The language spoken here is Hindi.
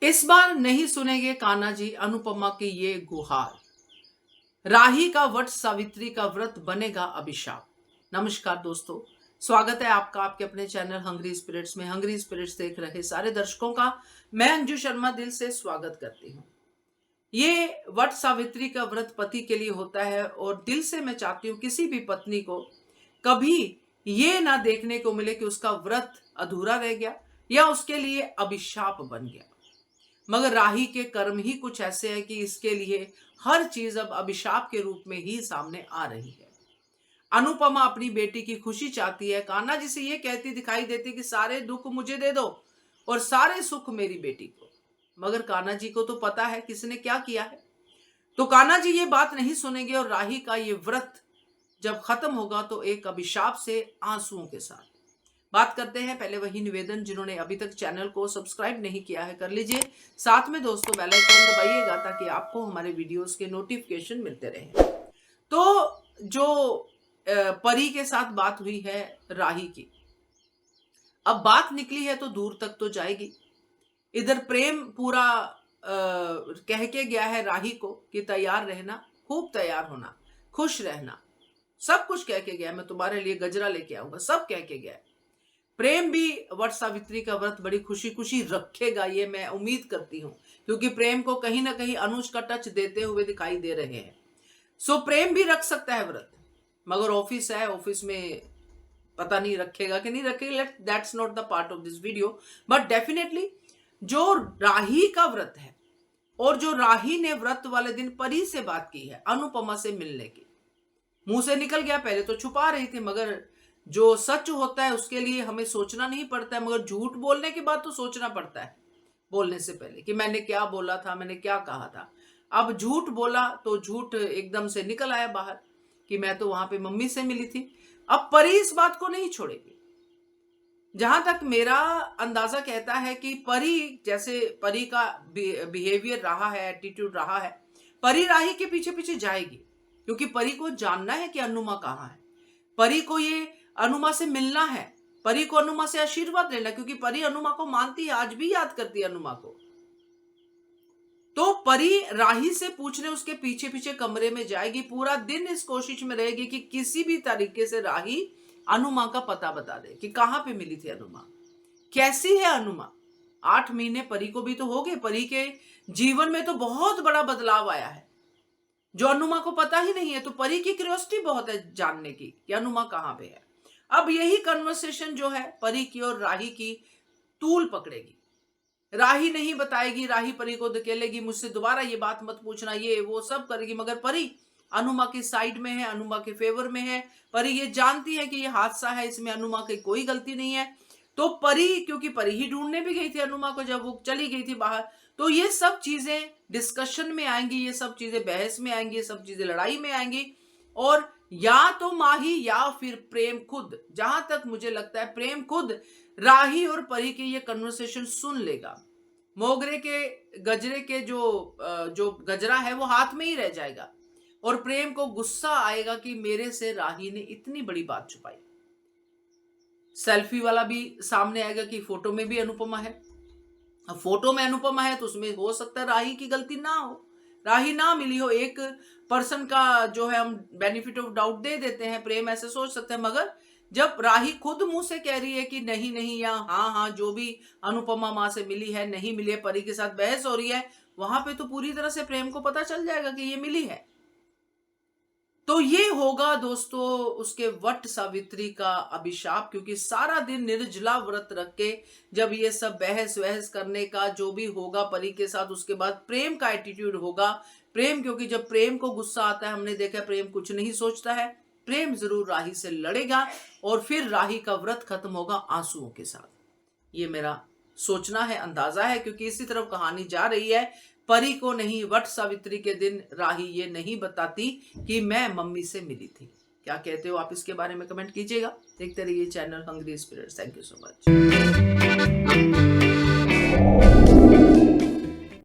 इस बार नहीं सुनेंगे कान्हा जी अनुपमा की ये गुहार। राही का वट सावित्री का व्रत बनेगा अभिशाप। नमस्कार दोस्तों, स्वागत है आपका आपके अपने चैनल हंग्री स्पिरिट्स में। हंग्री स्पिरिट्स देख रहे सारे दर्शकों का मैं अंजू शर्मा दिल से स्वागत करती हूँ। ये वट सावित्री का व्रत पति के लिए होता है और दिल से मैं चाहती हूँ किसी भी पत्नी को कभी ये ना देखने को मिले कि उसका व्रत अधूरा रह गया या उसके लिए अभिशाप बन गया। मगर राही के कर्म ही कुछ ऐसे हैं कि इसके लिए हर चीज अब अभिशाप के रूप में ही सामने आ रही है। अनुपमा अपनी बेटी की खुशी चाहती है, कान्हा जी से ये कहती दिखाई देती कि सारे दुख मुझे दे दो और सारे सुख मेरी बेटी को। मगर कान्हा जी को तो पता है किसने क्या किया है, तो कान्हा जी ये बात नहीं सुनेंगे और राही का ये व्रत जब खत्म होगा तो एक अभिशाप से आंसुओं के साथ। बात करते हैं पहले वही निवेदन, जिन्होंने अभी तक चैनल को सब्सक्राइब नहीं किया है कर लीजिए, साथ में दोस्तों बेल आइकन दबाइएगा ताकि आपको हमारे वीडियोस के नोटिफिकेशन मिलते रहें। तो जो परी के साथ बात हुई है राही की, अब बात निकली है तो दूर तक तो जाएगी। इधर प्रेम पूरा कह के गया है राही को कि तैयार रहना, खूब तैयार होना, खुश रहना, सब कुछ कह के गया, मैं तुम्हारे लिए गजरा लेके आऊंगा, सब कह के गया। प्रेम भी वट सावित्री का व्रत बड़ी खुशी खुशी रखेगा, ये मैं उम्मीद करती हूँ, क्योंकि प्रेम को कहीं ना कहीं अनुज का टच देते हुए दिखाई दे रहे हैं। सो प्रेम भी रख सकता है व्रत, मगर ऑफिस है, ऑफिस में पता नहीं रखेगा कि नहीं रखेगा, that's not the part of this video. But definitely जो राही का व्रत है और जो राही ने व्रत वाले दिन परी से बात की है अनुपमा से मिलने की, मुंह से निकल गया, पहले तो छुपा रही थी, मगर जो सच होता है उसके लिए हमें सोचना नहीं पड़ता है, मगर झूठ बोलने के बाद तो सोचना पड़ता है बोलने से पहले कि मैंने क्या बोला था, मैंने क्या कहा था। अब झूठ बोला तो झूठ एकदम से निकल आया बाहर कि मैं तो वहां पे मम्मी से मिली थी। अब परी इस बात को नहीं छोड़ेगी। जहां तक मेरा अंदाजा कहता है कि परी, जैसे परी का बिहेवियर रहा है, एटीट्यूड रहा है, परी राही के पीछे पीछे जाएगी, क्योंकि परी को जानना है कि अनुमा कहाँ है। परी को ये अनुमा से मिलना है, परी को अनुमा से आशीर्वाद लेना, क्योंकि परी अनुमा को मानती है, आज भी याद करती है अनुमा को। तो परी राही से पूछने उसके पीछे पीछे कमरे में जाएगी, पूरा दिन इस कोशिश में रहेगी कि किसी भी तरीके से राही अनुमा का पता बता दे कि कहां पे मिली थी अनुमा, कैसी है अनुमा। 8 महीने परी को भी तो हो गए, परी के जीवन में तो बहुत बड़ा बदलाव आया है जो अनुमा को पता ही नहीं है। तो परी की क्यूरियोसिटी बहुत है जानने की कि अनुमा कहां पे है। अब यही कन्वर्सेशन जो है परी की और राही की तूल पकड़ेगी। राही नहीं बताएगी, राही परी को धकेलेगी, मुझसे दोबारा ये बात मत पूछना, ये वो सब करेगी, मगर परी अनुमा की साइड में है, अनुमा के फेवर में है। परी ये जानती है कि ये हादसा है, इसमें अनुमा की कोई गलती नहीं है। तो परी, क्योंकि परी ही ढूंढने भी गई थी अनुमा को जब वो चली गई थी बाहर, तो ये सब चीजें डिस्कशन में आएंगी, ये सब चीजें बहस में आएंगी, ये सब चीजें लड़ाई में आएंगी। और या तो माही या फिर प्रेम खुद, जहां तक मुझे लगता है प्रेम खुद राही और परी के ये कन्वर्सेशन सुन लेगा। मोगरे के गजरे के जो गजरा है वो हाथ में ही रह जाएगा और प्रेम को गुस्सा आएगा कि मेरे से राही ने इतनी बड़ी बात छुपाई। सेल्फी वाला भी सामने आएगा कि फोटो में भी अनुपमा है। अब फोटो में अनुपमा है तो उसमें हो सकता है राही की गलती ना हो, राही ना मिली हो। एक पर्सन का जो है हम बेनिफिट ऑफ डाउट दे देते हैं, प्रेम ऐसे सोच सकते हैं, मगर जब राही खुद मुंह से कह रही है कि नहीं नहीं या हाँ हाँ जो भी अनुपमा माँ से मिली है नहीं मिली है, परी के साथ बहस हो रही है, वहां पे तो पूरी तरह से प्रेम को पता चल जाएगा कि ये मिली है। तो ये होगा दोस्तों उसके वट सावित्री का अभिशाप, क्योंकि सारा दिन निर्जला व्रत रख के जब ये सब बहस वहस करने का जो भी होगा परी के साथ, उसके बाद प्रेम का एटीट्यूड होगा। प्रेम, क्योंकि जब प्रेम को गुस्सा आता है, हमने देखा प्रेम कुछ नहीं सोचता है, प्रेम जरूर राही से लड़ेगा और फिर राही का व्रत खत्म होगा आंसुओं के साथ। ये मेरा सोचना है, अंदाजा है, क्योंकि इसी तरफ कहानी जा रही है। परी को नहीं, वट सावित्री के दिन राही ये नहीं बताती कि मैं मम्मी से मिली थी। क्या कहते हो आप इसके बारे में कमेंट कीजिएगा। देखते रहिए channel Hungry Spirits. Thank you so much.